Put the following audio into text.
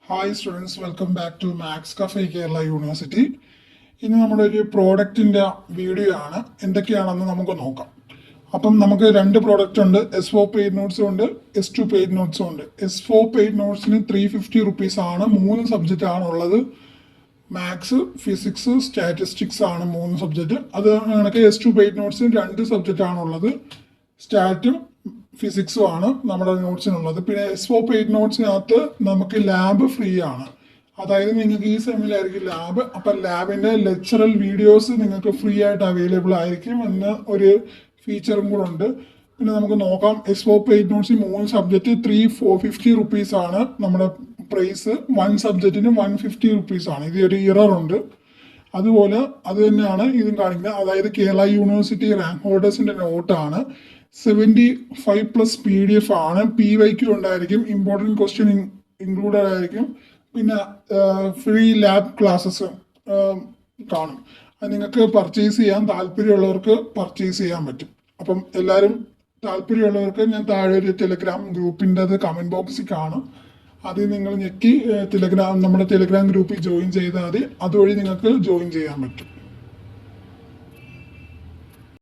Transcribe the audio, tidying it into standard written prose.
Hi students, welcome back to maths cafe Kerala university. ഇനി നമ്മുടെ ഒരു പ്രോഡക്റ്റിൻ്റെ വീഡിയോ ആണ്. എന്തൊക്കെയാണെന്ന് നമുക്ക് നോക്കാം. അപ്പം നമുക്ക് രണ്ട് പ്രോഡക്റ്റ് ഉണ്ട്. S4 പെയ്ഡ് നോട്ട്സും ഉണ്ട്, S2 പെയ്ഡ് നോട്ട്സും ഉണ്ട്. S4 പെയ്ഡ് നോട്ട്സിന് 350 റുപ്പീസ് ആണ്. 3 സബ്ജക്റ്റ് ആണ് ഉള്ളത്. മാത്സ്, ഫിസിക്സ്, സ്റ്റാറ്റിസ്റ്റിക്സ് ആണ് 3 സബ്ജക്റ്റ്. അത് കണക്ക് S2 പെയ്ഡ് നോട്ട്സിന് 2 സബ്ജക്റ്റ് ആണ് ഉള്ളത്. സ്റ്റാറ്റും ഫിസിക്സും ആണ് നമ്മുടെ നോട്ട്സിനുള്ളത്. പിന്നെ S4 പെയ്ഡ് നോട്ട്സിനകത്ത് നമുക്ക് ലാബ് ഫ്രീ ആണ്. അതായത് നിങ്ങൾക്ക് ഈ സെമ്മിലായിരിക്കും ലാബ്. അപ്പം ലാബിൻ്റെ ലെക്ചറൽ വീഡിയോസ് നിങ്ങൾക്ക് ഫ്രീ ആയിട്ട് അവൈലബിൾ ആയിരിക്കും എന്ന ഒരു ഫീച്ചറും കൂടെ ഉണ്ട്. പിന്നെ നമുക്ക് നോക്കാം. S4 പെയ്ഡ് നോട്ട്സിൽ 3 സബ്ജക്റ്റ് 350 റുപ്പീസ് ആണ് നമ്മുടെ പ്രൈസ്. 1 സബ്ജക്റ്റിന് 150 റുപ്പീസ് ആണ്. ഇതൊരു ഇറർ ഉണ്ട്. അതുപോലെ അത് തന്നെയാണ് ഇതും കാണിക്കുന്നത്. അതായത് കേരള യൂണിവേഴ്സിറ്റി റാങ്ക് ഹോൾഡേഴ്സിൻ്റെ നോട്ടാണ്. 75+ PDF ആണ്. PYQ ഉണ്ടായിരിക്കും, ഇമ്പോർട്ടൻറ്റ് ക്വസ്റ്റ്യൻ ഇൻക്ലൂഡഡ് ആയിരിക്കും. പിന്നെ ഫ്രീ ലാബ് ക്ലാസ്സസ് കാണും. അത് നിങ്ങൾക്ക് പർച്ചേസ് ചെയ്യാൻ താല്പര്യമുള്ളവർക്ക് പർച്ചേസ് ചെയ്യാൻ പറ്റും. അപ്പം എല്ലാവരും താല്പര്യമുള്ളവർക്ക് ഞാൻ താഴെ ഒരു ടെലഗ്രാം ഗ്രൂപ്പിൻ്റെ കമൻറ്റ് ബോക്സിൽ കാണും. അത് നിങ്ങൾ ഞെക്കി നമ്മുടെ ടെലഗ്രാം ഗ്രൂപ്പിൽ ജോയിൻ ചെയ്താൽ മതി. അതുവഴി നിങ്ങൾക്ക് ജോയിൻ ചെയ്യാൻ പറ്റും.